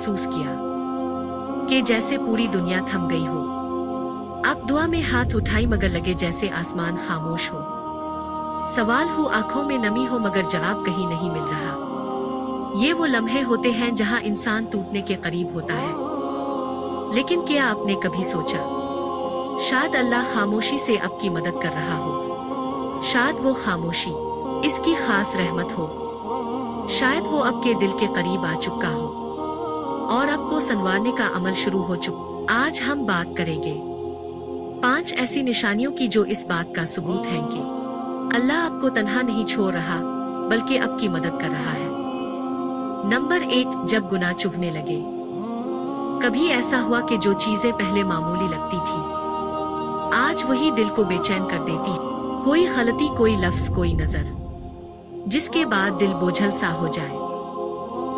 महसूस किया कि जैसे पूरी दुनिया थम गई हो। आप दुआ में हाथ उठाई मगर लगे जैसे आसमान खामोश हो। सवाल हो, आंखों में नमी हो मगर जवाब कहीं नहीं मिल रहा। ये वो लम्हे होते हैं जहां इंसान टूटने के करीब होता है। लेकिन क्या आपने कभी सोचा, शायद अल्लाह खामोशी से आपकी मदद कर रहा हो। शायद वो खामोशी इसकी खास रहमत हो। शायद वो आपके दिल के करीब आ चुका हो और आपको संवारने का अमल शुरू हो चुका। आज हम बात करेंगे 5 ऐसी निशानियों की जो इस बात का सबूत हैं कि अल्लाह आपको तन्हा नहीं छोड़ रहा बल्कि आपकी मदद कर रहा है। नंबर 1, जब गुनाह चुभने लगे। कभी ऐसा हुआ कि जो चीजें पहले मामूली लगती थी आज वही दिल को बेचैन कर देती है। कोई गलती, कोई लफ्ज, कोई नजर जिसके बाद दिल बोझल सा हो जाए।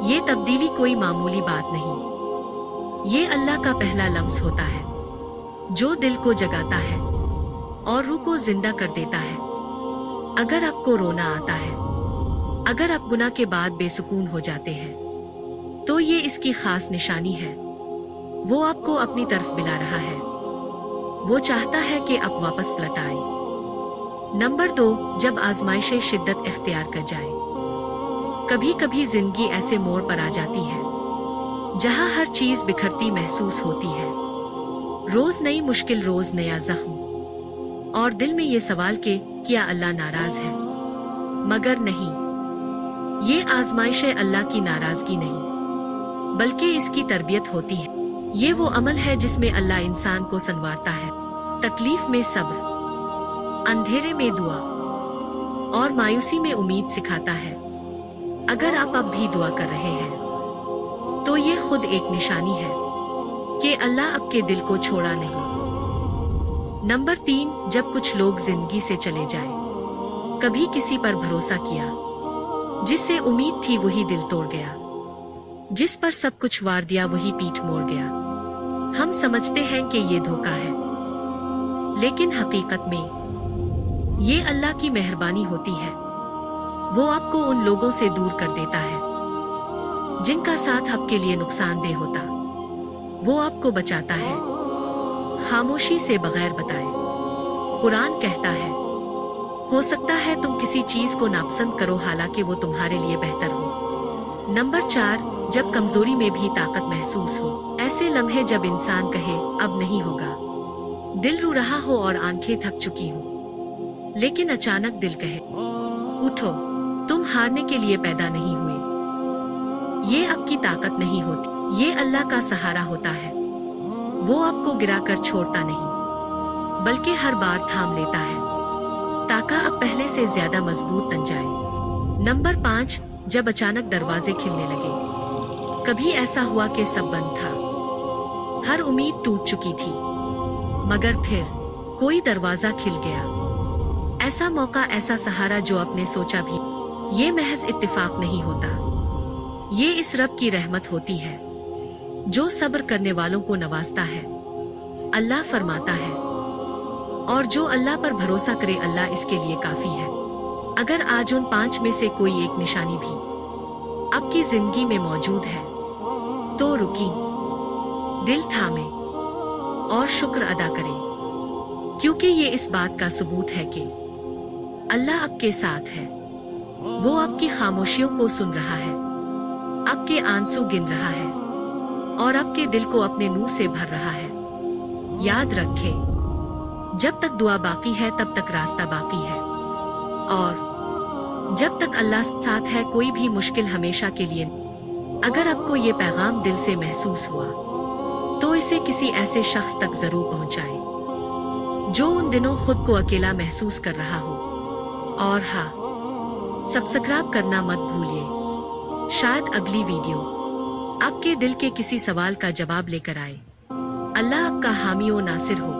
ये तब्दीली कोई मामूली बात नहीं, ये अल्लाह का पहला लम्स होता है जो दिल को जगाता है और रूह को जिंदा कर देता है। अगर आपको रोना आता है, अगर आप गुनाह के बाद बेसुकून हो जाते हैं, तो ये इसकी खास निशानी है। वो आपको अपनी तरफ बुला रहा है, वो चाहता है कि आप वापस पलट आए। नंबर 2, जब आजमाइशें शिद्दत इख्तियार कर जाए। कभी कभी जिंदगी ऐसे मोड़ पर आ जाती है जहां हर चीज बिखरती महसूस होती है। रोज नई मुश्किल, रोज नया जख्म, और दिल में ये सवाल कि क्या अल्लाह नाराज है। मगर नहीं, ये आजमाइशें अल्लाह की नाराजगी नहीं बल्कि इसकी तरबियत होती है। ये वो अमल है जिसमें अल्लाह इंसान को संवारता है। तकलीफ में सब्र, अंधेरे में दुआ और मायूसी में उम्मीद सिखाता है। अगर आप अब भी दुआ कर रहे हैं तो ये खुद एक निशानी है कि अल्लाह आपके दिल को छोड़ा नहीं। नंबर 3, जब कुछ लोग जिंदगी से चले जाए। कभी किसी पर भरोसा किया, जिससे उम्मीद थी वही दिल तोड़ गया। जिस पर सब कुछ वार दिया वही पीठ मोड़ गया। हम समझते हैं कि ये धोखा है, लेकिन हकीकत में ये अल्लाह की मेहरबानी होती है। वो आपको उन लोगों से दूर कर देता है जिनका साथ आपके लिए नुकसानदेह होता। वो आपको बचाता है खामोशी से, बगैर बताए। कुरान कहता है, हो सकता है तुम किसी चीज को नापसंद करो हालांकि वो तुम्हारे लिए बेहतर हो। नंबर 4, जब कमजोरी में भी ताकत महसूस हो। ऐसे लम्हे जब इंसान कहे अब नहीं होगा, दिल रो रहा हो और आंखें थक चुकी हो, लेकिन अचानक दिल कहे उठो, तुम हारने के लिए पैदा नहीं हुए। ये आपकी ताकत नहीं होती, ये अल्लाह का सहारा होता है। वो आपको गिराकर छोड़ता नहीं बल्कि हर बार थाम लेता है ताकि आप पहले से ज्यादा मजबूत बन जाए। नंबर 5, जब अचानक दरवाजे खिलने लगे। कभी ऐसा हुआ कि सब बंद था, हर उम्मीद टूट चुकी थी, मगर फिर कोई दरवाजा खिल गया। ऐसा मौका, ऐसा सहारा जो आपने सोचा भी। ये महज इत्तेफाक नहीं होता, ये इस रब की रहमत होती है जो सब्र करने वालों को नवाजता है। अल्लाह फरमाता है, और जो अल्लाह पर भरोसा करे अल्लाह इसके लिए काफी है। अगर आज उन 5 में से कोई एक निशानी भी आपकी जिंदगी में मौजूद है तो रुकी, दिल थामे और शुक्र अदा करें, क्योंकि ये इस बात का सबूत है कि अल्लाह आपके साथ है। वो आपकी खामोशियों को सुन रहा है, आपके आंसू गिन रहा है और आपके दिल को अपने नूर से भर रहा है। याद रखें, जब तक दुआ बाकी है तब तक रास्ता बाकी है, और जब तक अल्लाह साथ है कोई भी मुश्किल हमेशा के लिए। अगर आपको ये पैगाम दिल से महसूस हुआ तो इसे किसी ऐसे शख्स तक जरूर पहुंचाएं जो उन दिनों खुद को अकेला महसूस कर रहा हो। और हाँ, सब्सक्राइब करना मत भूलिए, शायद अगली वीडियो आपके दिल के किसी सवाल का जवाब लेकर आए। अल्लाह आपका हामी और नासिर हो।